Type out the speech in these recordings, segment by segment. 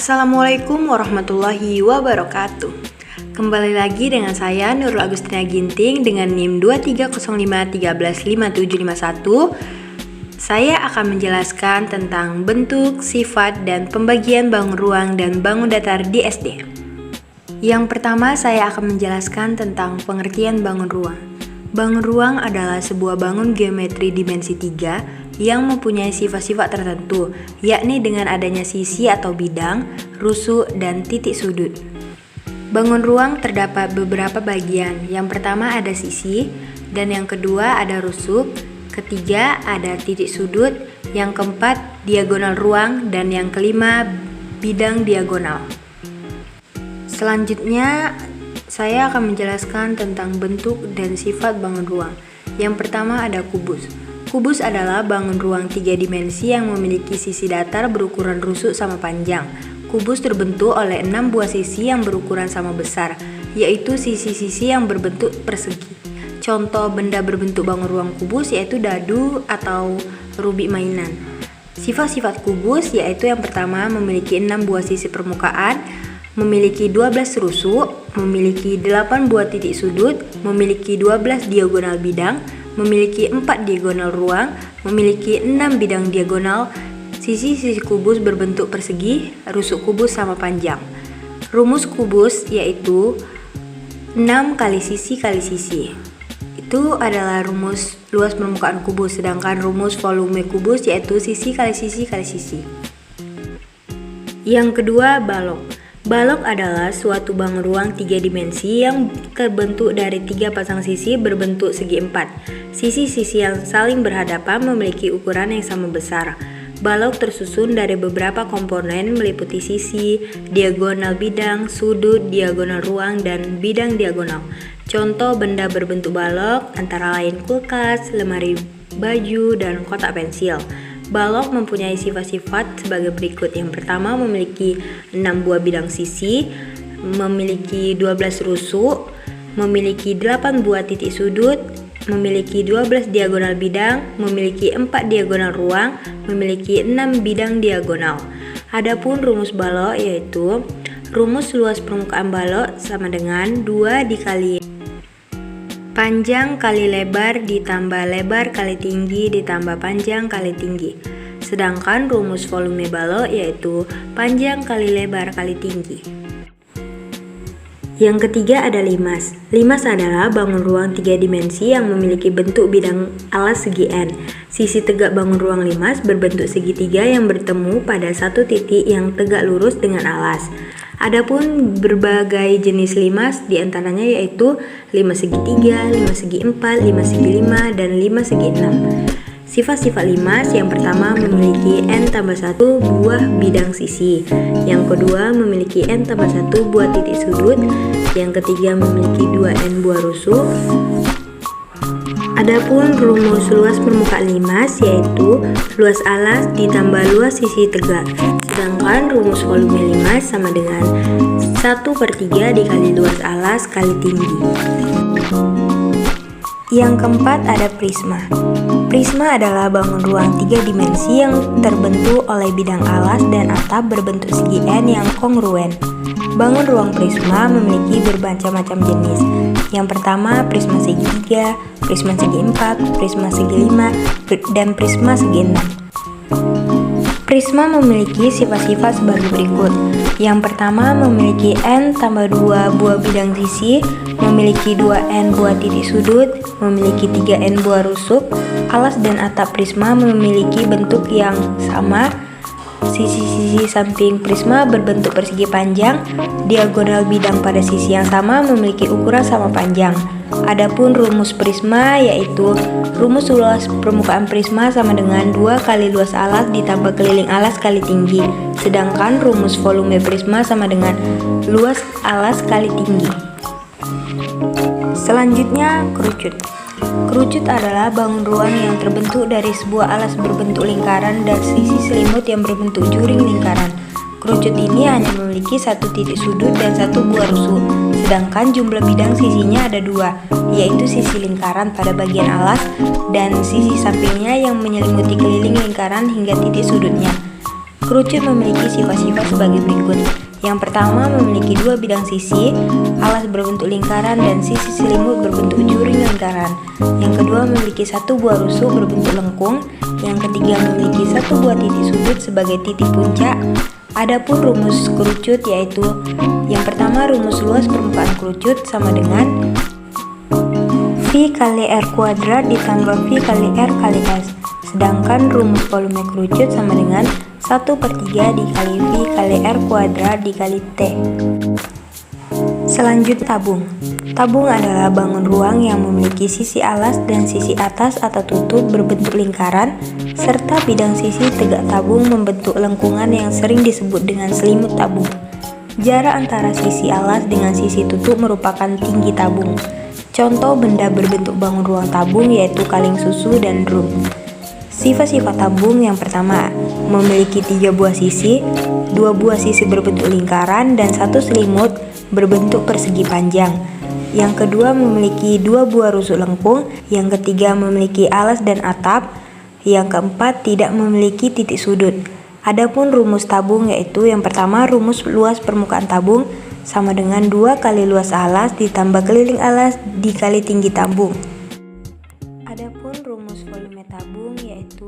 Assalamualaikum warahmatullahi wabarakatuh. Kembali lagi dengan saya Nurul Agustina Ginting dengan NIM 2305135751. Saya akan menjelaskan tentang bentuk, sifat, dan pembagian bangun ruang dan bangun datar di SD. Yang pertama, saya akan menjelaskan tentang pengertian bangun ruang. Bangun ruang adalah sebuah bangun geometri dimensi 3 yang mempunyai sifat-sifat tertentu, yakni dengan adanya sisi atau bidang, rusuk, dan titik sudut. Bangun ruang terdapat beberapa bagian. Yang pertama ada sisi, dan yang kedua ada rusuk, ketiga ada titik sudut, yang keempat diagonal ruang, dan yang kelima bidang diagonal. Selanjutnya saya akan menjelaskan tentang bentuk dan sifat bangun ruang. Yang pertama ada kubus. Kubus adalah bangun ruang 3 dimensi yang memiliki sisi datar berukuran rusuk sama panjang. Kubus terbentuk oleh 6 buah sisi yang berukuran sama besar, yaitu sisi-sisi yang berbentuk persegi. Contoh benda berbentuk bangun ruang kubus yaitu dadu atau rubik mainan. Sifat-sifat kubus yaitu yang pertama memiliki 6 buah sisi permukaan, memiliki 12 rusuk, memiliki 8 buah titik sudut, memiliki 12 diagonal bidang, memiliki 4 diagonal ruang, memiliki 6 bidang diagonal, sisi-sisi kubus berbentuk persegi, rusuk kubus sama panjang. Rumus kubus yaitu 6 kali sisi kali sisi. Itu adalah rumus luas permukaan kubus, sedangkan rumus volume kubus yaitu sisi kali sisi kali sisi. Yang kedua, balok. Balok adalah suatu bangun ruang 3 dimensi yang terbentuk dari 3 pasang sisi berbentuk segi 4. Sisi-sisi yang saling berhadapan memiliki ukuran yang sama besar. Balok tersusun dari beberapa komponen meliputi sisi, diagonal bidang, sudut, diagonal ruang, dan bidang diagonal. Contoh benda berbentuk balok antara lain kulkas, lemari baju, dan kotak pensil. Balok mempunyai sifat-sifat sebagai berikut. Yang pertama memiliki 6 buah bidang sisi, memiliki 12 rusuk, memiliki 8 buah titik sudut, memiliki 12 diagonal bidang, memiliki 4 diagonal ruang, memiliki 6 bidang diagonal. Adapun rumus balok yaitu rumus luas permukaan balok sama dengan 2 dikali panjang kali lebar ditambah lebar kali tinggi ditambah panjang kali tinggi. Sedangkan rumus volume balok yaitu panjang kali lebar kali tinggi. Yang ketiga ada limas. Limas adalah bangun ruang 3 dimensi yang memiliki bentuk bidang alas segi N. Sisi tegak bangun ruang limas berbentuk segitiga yang bertemu pada satu titik yang tegak lurus dengan alas. Adapun berbagai jenis limas diantaranya yaitu limas segi 3, limas segi 4, limas segi 5, dan limas segi 6. Sifat-sifat limas yang pertama memiliki N+1 buah bidang sisi, yang kedua memiliki N+1 buah titik sudut, yang ketiga memiliki 2N buah rusuk. Adapun rumus luas permukaan limas yaitu luas alas ditambah luas sisi tegak. Sedangkan rumus volume limas sama dengan 1/3 dikali luas alas kali tinggi. Yang keempat ada prisma. Prisma adalah bangun ruang 3 dimensi yang terbentuk oleh bidang alas dan atap berbentuk segi N yang kongruen. Bangun ruang prisma memiliki bermacam-macam jenis. Yang pertama prisma segi 3, prisma segi 4, prisma segi 5, dan prisma segi 6. Prisma memiliki sifat-sifat sebagai berikut. Yang pertama memiliki N+2 buah bidang sisi, memiliki 2N buah titik sudut, memiliki 3N buah rusuk. Alas dan atap prisma memiliki bentuk yang sama. Sisi-sisi samping prisma berbentuk persegi panjang. Diagonal bidang pada sisi yang sama memiliki ukuran sama panjang. Adapun rumus prisma yaitu rumus luas permukaan prisma sama dengan 2 kali luas alas ditambah keliling alas kali tinggi. Sedangkan rumus volume prisma sama dengan luas alas kali tinggi. Selanjutnya kerucut. Kerucut adalah bangun ruang yang terbentuk dari sebuah alas berbentuk lingkaran dan sisi selimut yang berbentuk juring lingkaran. Kerucut ini hanya memiliki 1 titik sudut dan 1 buah rusuk, sedangkan jumlah bidang sisinya ada 2, yaitu sisi lingkaran pada bagian alas dan sisi sampingnya yang menyelimuti keliling lingkaran hingga titik sudutnya. Kerucut memiliki sifat-sifat sebagai berikut. Yang pertama, memiliki dua bidang sisi, alas berbentuk lingkaran dan sisi selimut berbentuk juring lingkaran. Yang kedua, memiliki satu buah rusuk berbentuk lengkung. Yang ketiga, memiliki satu buah titik sudut sebagai titik puncak. Adapun rumus kerucut yaitu yang pertama, rumus luas permukaan kerucut sama dengan V kali R kuadrat ditambah V kali R kali S. Sedangkan rumus volume kerucut sama dengan 1/3 dikali V kali R kuadrat dikali T. Selanjutnya tabung. Tabung adalah bangun ruang yang memiliki sisi alas dan sisi atas atau tutup berbentuk lingkaran, serta bidang sisi tegak tabung membentuk lengkungan yang sering disebut dengan selimut tabung. Jarak antara sisi alas dengan sisi tutup merupakan tinggi tabung. Contoh benda berbentuk bangun ruang tabung yaitu kaleng susu dan drum. Sifat-sifat tabung yang pertama, memiliki 3 buah sisi, 2 buah sisi berbentuk lingkaran, dan 1 selimut berbentuk persegi panjang. Yang kedua, memiliki 2 buah rusuk lengkung. Yang ketiga, memiliki alas dan atap. Yang keempat, tidak memiliki titik sudut. Adapun rumus tabung yaitu yang pertama, rumus luas permukaan tabung sama dengan 2 kali luas alas ditambah keliling alas dikali tinggi tabung. Adapun rumus volume tabung yaitu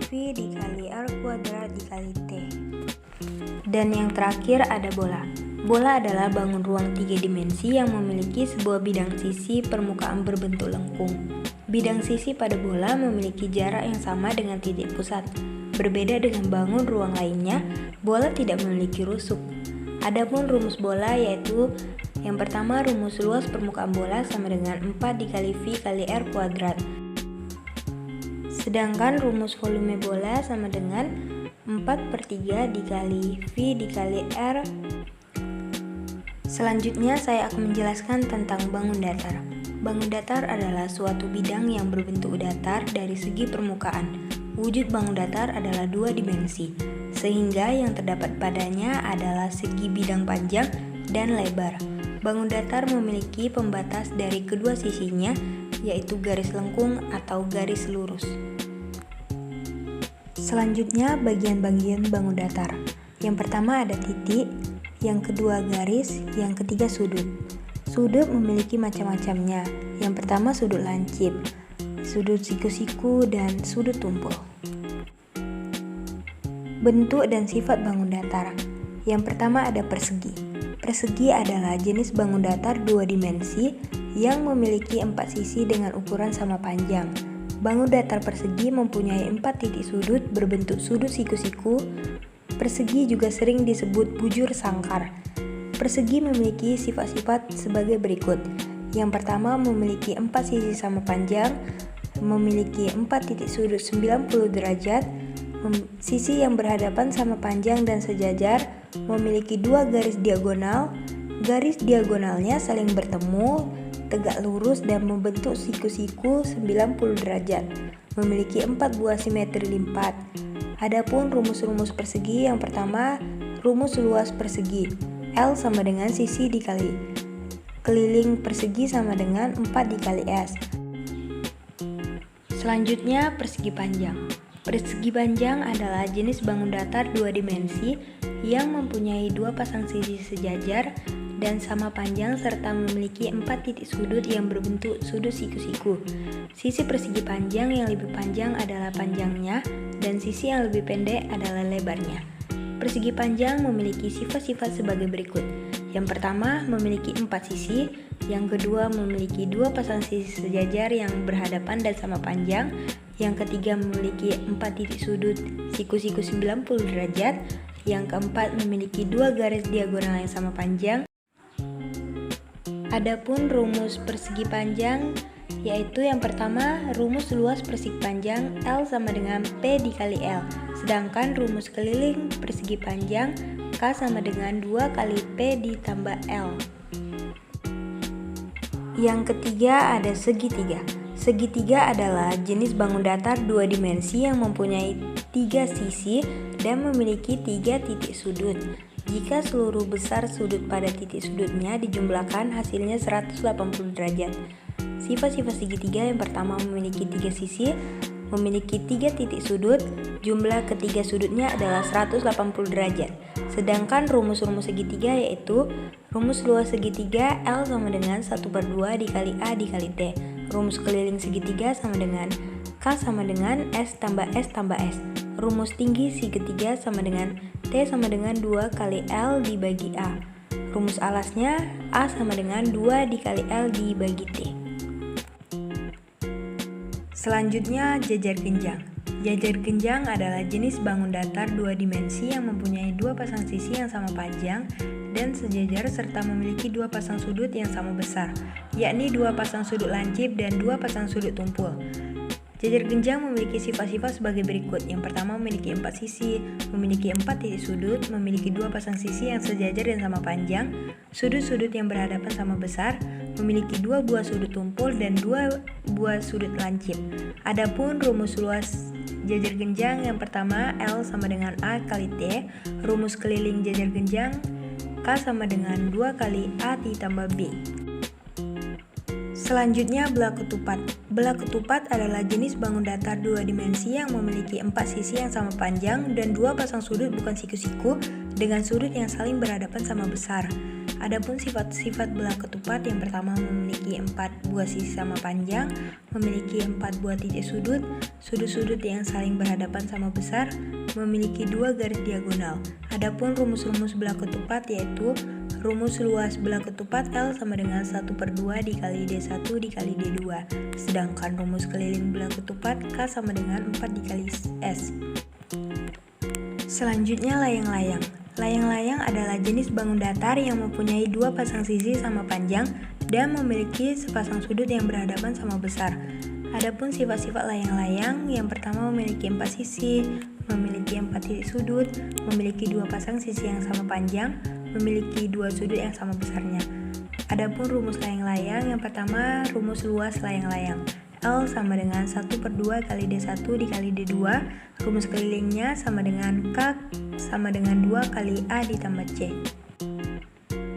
V dikali R kuadrat dikali T. Dan yang terakhir ada bola. Bola adalah bangun ruang 3 dimensi yang memiliki sebuah bidang sisi permukaan berbentuk lengkung. Bidang sisi pada bola memiliki jarak yang sama dengan titik pusat. Berbeda dengan bangun ruang lainnya, bola tidak memiliki rusuk. Adapun rumus bola yaitu yang pertama, rumus luas permukaan bola sama dengan 4 dikali V kali R kuadrat. Sedangkan rumus volume bola sama dengan 4/3 dikali V dikali R. Selanjutnya saya akan menjelaskan tentang bangun datar. Bangun datar adalah suatu bidang yang berbentuk datar dari segi permukaan. Wujud bangun datar adalah 2 dimensi, sehingga yang terdapat padanya adalah segi bidang panjang dan lebar. Bangun datar memiliki pembatas dari kedua sisinya, yaitu garis lengkung atau garis lurus. Selanjutnya bagian-bagian bangun datar. Yang pertama ada titik, yang kedua garis, yang ketiga sudut. Sudut memiliki macam-macamnya. Yang pertama sudut lancip, sudut siku-siku, dan sudut tumpul. Bentuk dan sifat bangun datar. Yang pertama ada persegi. Persegi adalah jenis bangun datar 2 dimensi yang memiliki 4 sisi dengan ukuran sama panjang. Bangun datar persegi mempunyai 4 titik sudut berbentuk sudut siku-siku. Persegi juga sering disebut bujur sangkar. Persegi memiliki sifat-sifat sebagai berikut. Yang pertama, memiliki 4 sisi sama panjang, memiliki 4 titik sudut 90 derajat, sisi yang berhadapan sama panjang dan sejajar, memiliki 2 garis diagonal. Garis diagonalnya saling bertemu, tegak lurus dan membentuk siku-siku 90 derajat. Memiliki 4 buah simetri lipat. Adapun rumus-rumus persegi yang pertama, rumus luas persegi. L sama dengan sisi dikali keliling persegi sama dengan 4 dikali S. Selanjutnya persegi panjang. Persegi panjang adalah jenis bangun datar 2 dimensi yang mempunyai 2 pasang sisi sejajar dan sama panjang serta memiliki 4 titik sudut yang berbentuk sudut siku-siku. Sisi persegi panjang yang lebih panjang adalah panjangnya dan sisi yang lebih pendek adalah lebarnya. Persegi panjang memiliki sifat-sifat sebagai berikut. Yang pertama, memiliki 4 sisi. Yang kedua, memiliki 2 pasang sisi sejajar yang berhadapan dan sama panjang. Yang ketiga, memiliki 4 titik sudut siku-siku 90 derajat. Yang keempat, memiliki 2 garis diagonal yang sama panjang. Adapun rumus persegi panjang yaitu yang pertama, rumus luas persegi panjang L sama dengan P dikali L. Sedangkan rumus keliling persegi panjang K sama dengan 2 kali P ditambah L. Yang ketiga ada segitiga. Segitiga adalah jenis bangun datar 2 dimensi yang mempunyai 3 sisi dan memiliki 3 titik sudut. Jika seluruh besar sudut pada titik sudutnya dijumlahkan, hasilnya 180 derajat. Sifat-sifat segitiga yang pertama, memiliki 3 sisi. memiliki 3 titik sudut, jumlah ketiga sudutnya adalah 180 derajat. Sedangkan rumus-rumus segitiga yaitu rumus luas segitiga L sama dengan 1/2 dikali A dikali T. Rumus keliling segitiga sama dengan K sama dengan S tambah S tambah S. Rumus tinggi segitiga sama dengan T sama dengan 2 kali L dibagi A. Rumus alasnya A sama dengan 2 dikali L dibagi T. Selanjutnya jajar genjang. Jajar genjang adalah jenis bangun datar 2 dimensi yang mempunyai 2 pasang sisi yang sama panjang dan sejajar serta memiliki 2 pasang sudut yang sama besar, yakni 2 pasang sudut lancip dan 2 pasang sudut tumpul. Jajar genjang memiliki sifat-sifat sebagai berikut. Yang pertama, memiliki 4 sisi, memiliki 4 titik sudut, memiliki 2 pasang sisi yang sejajar dan sama panjang, sudut-sudut yang berhadapan sama besar, memiliki 2 buah sudut tumpul dan 2 buah sudut lancip. Adapun rumus luas jajar genjang yang pertama L sama dengan A kali T, rumus keliling jajar genjang K sama dengan 2 kali A ditambah B. Selanjutnya belah ketupat. Belah ketupat adalah jenis bangun datar 2 dimensi yang memiliki 4 sisi yang sama panjang dan 2 pasang sudut bukan siku-siku dengan sudut yang saling berhadapan sama besar. Adapun sifat-sifat belah ketupat yang pertama memiliki 4 buah sisi sama panjang, memiliki 4 buah titik sudut, sudut-sudut yang saling berhadapan sama besar, memiliki 2 garis diagonal. Adapun rumus-rumus belah ketupat yaitu rumus luas belah ketupat L sama dengan 1/2 dikali D1 dikali D2. Sedangkan rumus keliling belah ketupat K sama dengan 4 dikali S. Selanjutnya layang-layang. Layang-layang adalah jenis bangun datar yang mempunyai 2 pasang sisi sama panjang dan memiliki sepasang sudut yang berhadapan sama besar. Adapun sifat-sifat layang-layang yang pertama memiliki 4 sisi, memiliki 4 titik sudut, memiliki 2 pasang sisi yang sama panjang, memiliki 2 sudut yang sama besarnya. Adapun rumus layang-layang yang pertama rumus luas layang-layang L sama dengan 1/2 kali D1 dikali D2. Rumus kelilingnya sama dengan K sama dengan 2 kali A ditambah C.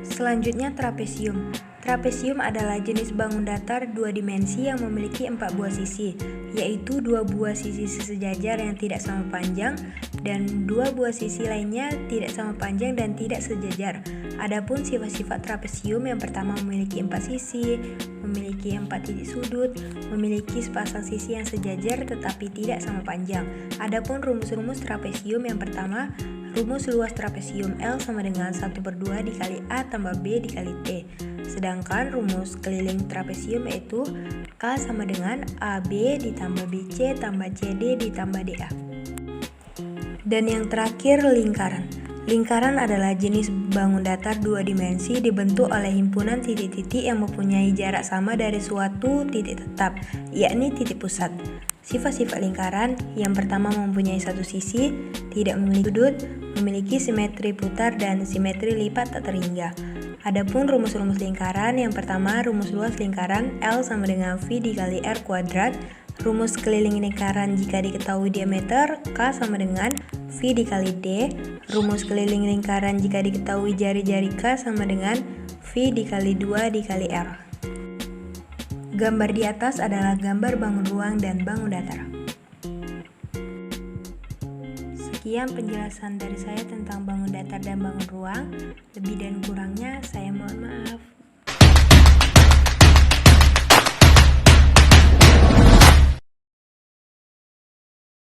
Selanjutnya trapesium. Trapesium adalah jenis bangun datar 2 dimensi yang memiliki 4 buah sisi, yaitu 2 buah sisi sejajar yang tidak sama panjang dan 2 buah sisi lainnya tidak sama panjang dan tidak sejajar. Adapun sifat-sifat trapesium yang pertama memiliki 4 sisi, memiliki 4 titik sudut, memiliki sepasang sisi yang sejajar tetapi tidak sama panjang. Adapun rumus-rumus trapesium yang pertama, rumus luas trapesium L sama dengan 1/2 dikali A tambah B dikali T. Sedangkan rumus keliling trapesium yaitu K sama dengan AB ditambah BC tambah CD ditambah DA. Dan yang terakhir lingkaran. Lingkaran adalah jenis bangun datar 2 dimensi dibentuk oleh himpunan titik-titik yang mempunyai jarak sama dari suatu titik tetap, yakni titik pusat. Sifat-sifat lingkaran yang pertama mempunyai 1 sisi, tidak memiliki sudut, memiliki simetri putar dan simetri lipat tak terhingga. Adapun rumus-rumus lingkaran yang pertama rumus luas lingkaran L sama dengan V dikali R kuadrat. Rumus keliling lingkaran jika diketahui diameter K sama dengan V dikali D. Rumus keliling lingkaran jika diketahui jari-jari K sama dengan V dikali 2 dikali R. Gambar di atas adalah gambar bangun ruang dan bangun datar. Sekian penjelasan dari saya tentang bangun datar dan bangun ruang. Lebih dan kurangnya saya mohon maaf.